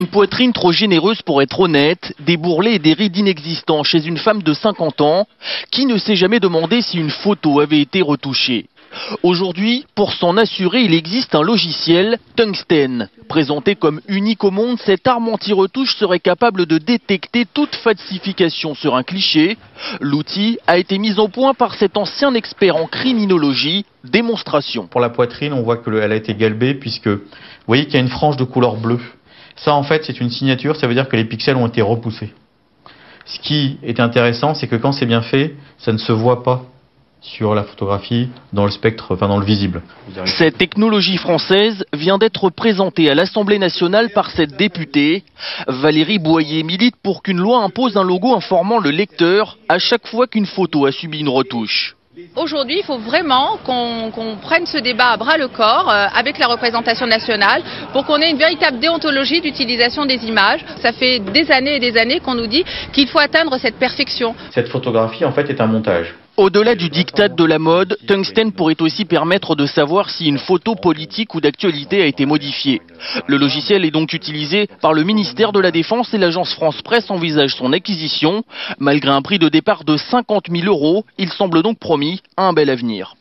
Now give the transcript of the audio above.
Une poitrine trop généreuse pour être honnête, des bourrelets et des rides inexistants chez une femme de 50 ans qui ne s'est jamais demandé si une photo avait été retouchée. Aujourd'hui, pour s'en assurer, il existe un logiciel, Tungsten. Présenté comme unique au monde, cette arme anti-retouche serait capable de détecter toute falsification sur un cliché. L'outil a été mis au point par cet ancien expert en criminologie. Démonstration. Pour la poitrine, on voit qu'elle a été galbée puisque vous voyez qu'il y a une frange de couleur bleue. Ça, en fait, c'est une signature, ça veut dire que les pixels ont été repoussés. Ce qui est intéressant, c'est que quand c'est bien fait, ça ne se voit pas sur la photographie, dans le spectre, enfin dans le visible. Cette technologie française vient d'être présentée à l'Assemblée nationale par cette députée. Valérie Boyer milite pour qu'une loi impose un logo informant le lecteur à chaque fois qu'une photo a subi une retouche. Aujourd'hui, il faut vraiment qu'on prenne ce débat à bras le corps avec la représentation nationale pour qu'on ait une véritable déontologie d'utilisation des images. Ça fait des années et des années qu'on nous dit qu'il faut atteindre cette perfection. Cette photographie, en fait, est un montage. Au-delà du diktat de la mode, Tungsten pourrait aussi permettre de savoir si une photo politique ou d'actualité a été modifiée. Le logiciel est donc utilisé par le ministère de la Défense et l'agence France Presse envisage son acquisition. Malgré un prix de départ de 50 000 €, il semble donc promis à un bel avenir.